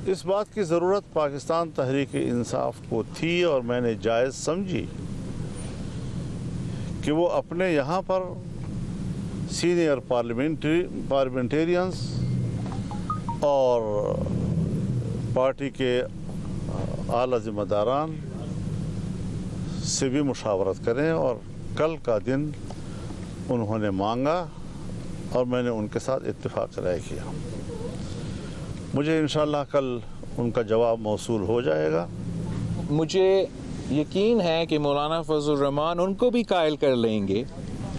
इस बात की ज़रूरत पाकिस्तान तहरीक इंसाफ को थी और मैंने जायज़ समझी कि वो अपने यहाँ पर सीनियर पार्लियामेंटेरियंस और पार्टी के आला ज़िम्मेदारान से भी मुशावरत करें। और कल का दिन उन्होंने मांगा और मैंने उनके साथ इत्तेफाक राय किया। मुझे इंशाअल्लाह कल उनका जवाब मौसूल हो जाएगा। मुझे यकीन है कि मौलाना फजल रहमान उनको भी कायल कर लेंगे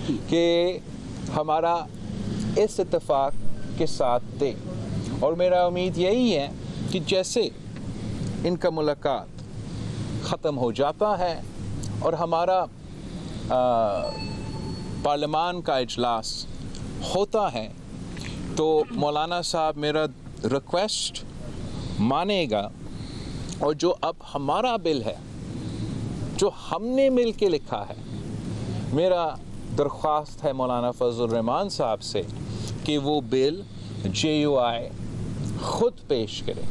कि हमारा इस इत्तेफाक के साथ थे। और मेरा उम्मीद यही है कि जैसे इनका मुलाकात ख़त्म हो जाता है और हमारा पार्लियामान का इजलास होता है तो मौलाना साहब मेरा रिक्वेस्ट मानेगा और जो अब हमारा बिल है जो हमने मिल के लिखा है, मेरा दरख्वास्त है मौलाना फजल रहमान साहब से कि वो बिल JUI खुद पेश करें।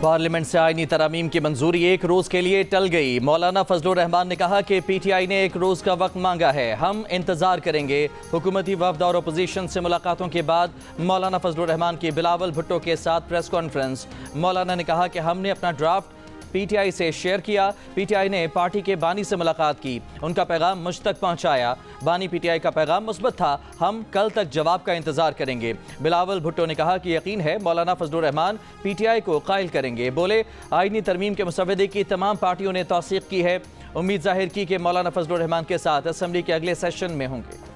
पार्लियामेंट से आईनी तरामीम की मंजूरी एक रोज़ के लिए टल गई। मौलाना फजल रहमान ने कहा कि PTI ने एक रोज़ का वक्त मांगा है, हम इंतज़ार करेंगे। हुकूमती वफ़द और अपोजिशन से मुलाकातों के बाद मौलाना फजल रहमान की बिलावल भुट्टो के साथ प्रेस कॉन्फ्रेंस। मौलाना ने कहा कि हमने अपना ड्राफ्ट PTI से शेयर किया। PTI ने पार्टी के बानी से मुलाकात की, उनका पैगाम मुझ तक पहुंचाया। बानी PTI का पैगाम मुस्बत था, हम कल तक जवाब का इंतजार करेंगे। बिलावल भुट्टो ने कहा कि यकीन है मौलाना फजल रहमान PTI को कायल करेंगे। बोले आईनी तरमीम के मुसवदे की तमाम पार्टियों ने तौसीक की है। उम्मीद जाहिर की कि मौलाना फजल रहमान के साथ असम्बली के अगले सेशन में होंगे।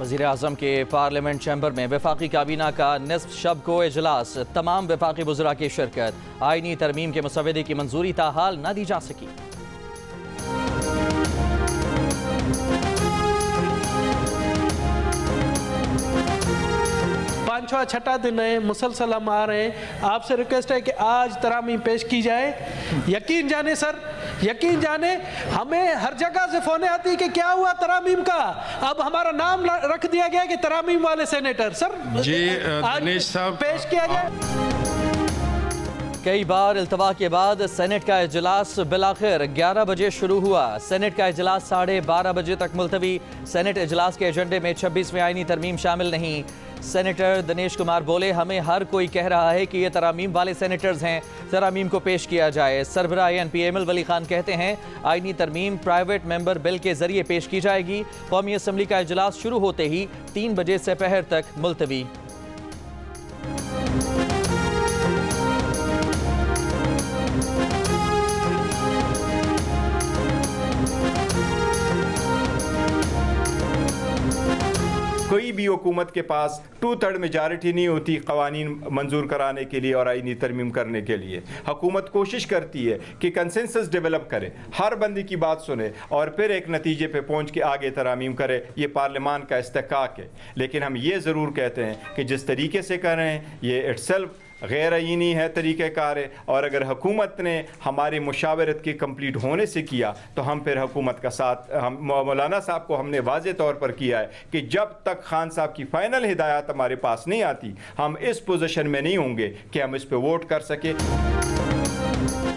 वज़ीर-ए-आज़म के पार्लियामेंट चैम्बर में वफाकी काबीना का निस्फ शब को इजलास, तमाम वफाकी वज़रा की शिरकत। आईनी तरमीम के मुसवदे की मंजूरी ताहाल न दी जा सकी। 5वां छठा दिन है, मुसलसल हम आ रहे हैं। आपसे रिक्वेस्ट है कि आज तरामीम पेश की जाए। यकीन जाने सर, यकीन जाने हमें हर जगह से फोन आती कि क्या हुआ तरामीम का, अब हमारा नाम रख दिया गया कि तरामीम वाले सेनेटर। सर जी आज दिनेश साहब पेश किया जाए। कई बार इल्तवा के बाद सेनेट का इजलास बिलाखिर 11 बजे शुरू हुआ। सेनेट का इजलास 12:30 बजे तक मुलतवी। सेनेट इजलास के एजेंडे में 26वीं आईनी तरमीम शामिल नहीं। सेनेटर दिनेश कुमार बोले हमें हर कोई कह रहा है कि ये तरामीम वाले सेनेटर्स हैं, तरामीम को पेश किया जाए। सरबराह NP एमल वली खान कहते हैं आईनी तरमीम प्राइवेट मेंबर बिल के जरिए पेश की जाएगी। कौमी असम्बली का इजलास शुरू होते ही 3 बजे से पहर तक मुलतवी। कोई भी हुकूमत के पास 2/3 मेजॉरिटी नहीं होती कवानीन मंजूर कराने के लिए और आईनी तरमीम करने के लिए। हुकूमत कोशिश करती है कि कंसेंसस डेवलप करे, हर बंदी की बात सुने और फिर एक नतीजे पे पहुंच के आगे तरामीम करे। ये पार्लियामान का इस्तेकाक है। लेकिन हम ये ज़रूर कहते हैं कि जिस तरीके से कर रहे हैं ये इट्सेल्फ गैर आईनी है, तरीक़ेकार है। और अगर हुकूमत ने हमारी मुशावरत के कंप्लीट होने से किया तो हम फिर हुकूमत का साथ, हम मौलाना साहब को हमने वाज़े तौर पर किया है कि जब तक खान साहब की फ़ाइनल हिदायत हमारे पास नहीं आती हम इस पोजीशन में नहीं होंगे कि हम इस पर वोट कर सकें।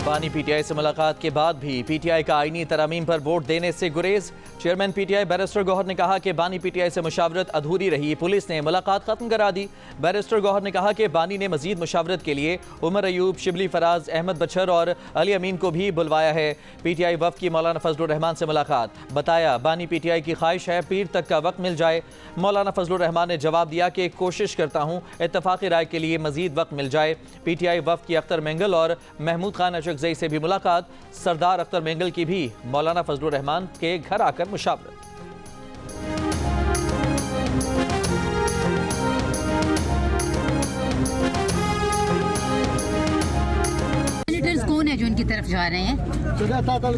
बानी PTI से मुलाकात के बाद भी PTI का आईनी तरामीम पर वोट देने से गुरेज। चेयरमैन PTI बैरिस्टर गौहर ने कहा कि बानी PTI से मुशावरत अधूरी रही, पुलिस ने मुलाकात खत्म करा दी। बैरिस्टर गौहर ने कहा कि बानी ने मजीद मुशावरत के लिए उमर अयूब, शिबली फराज, अहमद बचर और अली अमीन को भी बुलवाया है। PTI वफ़द की मौलाना फजल रहमान से मुलाकात, बताया बानी PTI की ख्वाहिश है पीर तक का वक्त मिल जाए। मौलाना फजल रहमान ने जवाब दिया कि कोशिश करता हूँ इत्तफाक़ी राय के लिए मजीद वक्त मिल जाए। PTI वफ़द की अख्तर मेंगल और महमूद खान अशरगज़ई से भी मुलाकात। सरदार अख्तर मेंगल की भी मौलाना फजल रहमान के घर आकर मुशावरत। सेनेटर्स कौन है जो उनकी तरफ जा रहे हैं।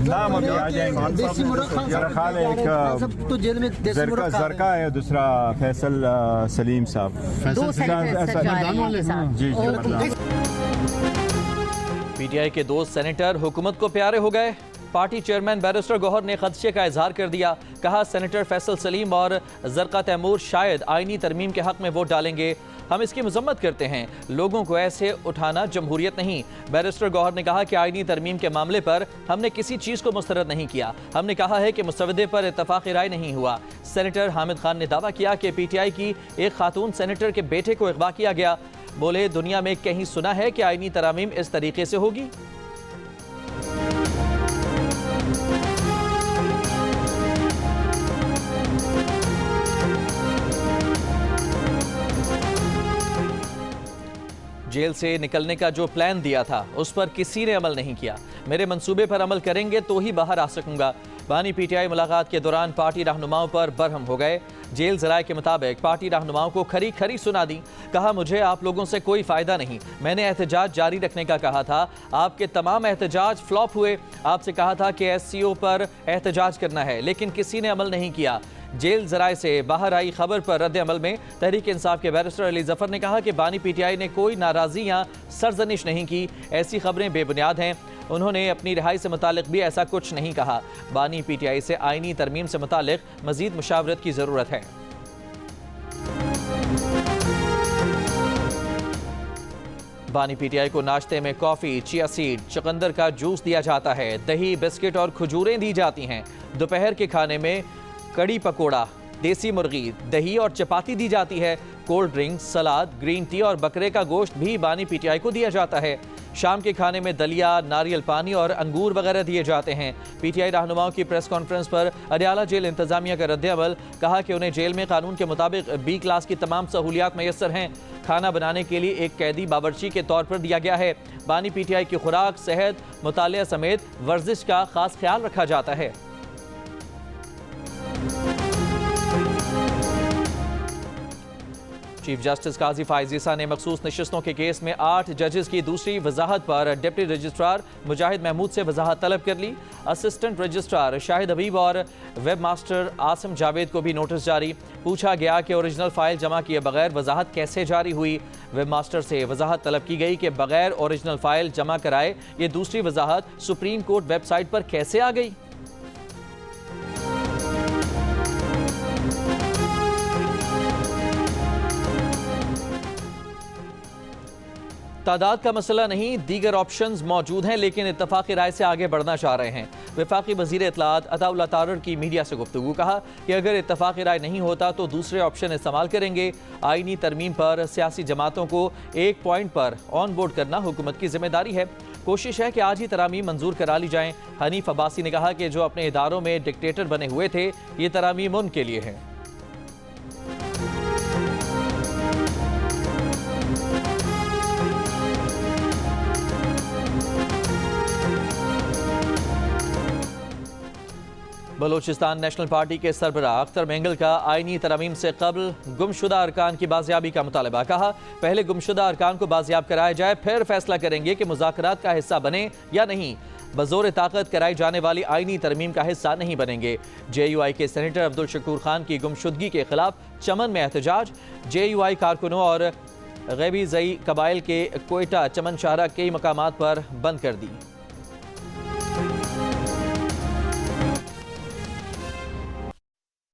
नाम अभी आ जाएंगे। मेरा ख्याल है एक तो जेल में जरका है, दूसरा फैसल सलीम साहब। दो सेनेटर सर जा रहे हैं एक साथ। जी जी। पीटीआई के दो सेनेटर हुकूमत को प्यारे हो गए। पार्टी चेयरमैन बैरिस्टर गौहर ने खदशे का इजहार कर दिया। कहा सेनेटर फैसल सलीम और जरका तैमूर शायद आईनी तरमीम के हक में वोट डालेंगे। हम इसकी मजम्मत करते हैं। लोगों को ऐसे उठाना जमहूरियत नहीं। बैरिस्टर गौहर ने कहा कि आईनी तरमीम के मामले पर हमने किसी चीज़ को मुस्तरद नहीं किया। हमने कहा है कि मुसवदे पर इत्तफाक़ राय नहीं हुआ। सेनेटर हामिद खान ने दावा किया कि पीटीआई की एक खातून सेनेटर के बेटे को अगवा किया गया। बोले दुनिया में कहीं सुना है कि आईनी तरामीम इस तरीके से होगी। जेल से निकलने का जो प्लान दिया था उस पर किसी ने अमल नहीं किया। मेरे मंसूबे पर अमल करेंगे तो ही बाहर आ सकूंगा। बानी पीटीआई मुलाकात के दौरान पार्टी रहनुमाओं पर बरहम हो गए। जेल जराये के मुताबिक पार्टी रहनुमाओं को खरी खरी सुना दी। कहा मुझे आप लोगों से कोई फायदा नहीं, मैंने एहतजाज जारी रखने का कहा था। आपके तमाम एहतजाज फ्लॉप हुए। आपसे कहा था कि SCO पर एहतजाज करना है, लेकिन किसी ने अमल नहीं किया। जेल जराये से बाहर आई खबर पर रद्द अमल में तहरीक इंसाफ के बैरिस्टर अली जफर ने कहा कि बानी पीटीआई ने कोई नाराज़गी या सरजनिश नहीं की। ऐसी खबरें बेबुनियाद हैं। उन्होंने अपनी रिहाई से मुतालिक भी ऐसा कुछ नहीं कहा। बानी पीटीआई से आईनी तरमीम से मुतालिक मजीद मुशावरत की ज़रूरत है। बानी पीटीआई को नाश्ते में कॉफ़ी, चिया सीड, चुकंदर का जूस दिया जाता है। दही, बिस्किट और खजूरें दी जाती हैं। दोपहर के खाने में कड़ी पकोड़ा, देसी मुर्गी, दही और चपाती दी जाती है। कोल्ड ड्रिंक, सलाद, ग्रीन टी और बकरे का गोश्त भी बानी पीटीआई को दिया जाता है। शाम के खाने में दलिया, नारियल पानी और अंगूर वगैरह दिए जाते हैं। पीटीआई रहनुमाओं की प्रेस कॉन्फ्रेंस पर अडियाला जेल इंतजामिया का रद्द-ए-अमल। कहा कि उन्हें जेल में कानून के मुताबिक B क्लास की तमाम सहूलियात मैसर हैं। खाना बनाने के लिए एक कैदी बावर्ची के तौर पर दिया गया है। बानी पीटीआई की खुराक, सेहत, मुतालिया समेत वर्जिश का खास ख्याल रखा जाता है। चीफ जस्टिस काजी फाइज ईसा ने मखसूस नशिस्तों के केस में 8 जजेस की दूसरी वजाहत पर डिप्टी रजिस्ट्रार मुजाहिद महमूद से वजाहत तलब कर ली। असिस्टेंट रजिस्ट्रार शाहिद हबीब और वेब मास्टर आसिम जावेद को भी नोटिस जारी। पूछा गया कि ओरिजिनल फाइल जमा किए बगैर वजाहत कैसे जारी हुई। वेब मास्टर से वजाहत तलब की गई कि बगैर ओरिजिनल फाइल जमा कराए ये दूसरी वजाहत सुप्रीम कोर्ट वेबसाइट पर कैसे आ गई। तादाद का मसला नहीं, दीगर ऑप्शंस मौजूद हैं, लेकिन इत्तफाक़ी राय से आगे बढ़ना चाह रहे हैं। वफाकी वज़ीर इत्तलात अताउल्लाह तारर की मीडिया से गुफ्तगू। कहा कि अगर इत्तफाक़ी राय नहीं होता तो दूसरे ऑप्शन इस्तेमाल करेंगे। आईनी तरमीम पर सियासी जमातों को एक पॉइंट पर ऑन बोर्ड करना हुकूमत की जिम्मेदारी है। कोशिश है कि आज ही तरामीम मंजूर करा ली जाएं। हनीफ अब्बासी ने कहा कि जो अपने इदारों में डिक्टेटर बने हुए थे, ये तरामीम उनके लिए है। बलोचिस्तान नेशनल पार्टी के सरबराह अख्तर मेंगल का आईनी तरमीम से कबल गुमशुदा अरकान की बाजियाबी का मुतालबा। कहा पहले गुमशुदा अरकान को बाजियाब कराया जाए, फिर फैसला करेंगे कि मुज़ाकरात का हिस्सा बने या नहीं। बज़ोर ताकत कराई जाने वाली आईनी तरमीम का हिस्सा नहीं बनेंगे। JUI के सेनेटर अब्दुल शकूर खान की गुमशुदगी के खिलाफ चमन में एहतजाज। JUI कारकुनों और गैबी ज़ई कबाइल के कोयटा, चमन शाहरा कई मकामात पर बंद कर दी।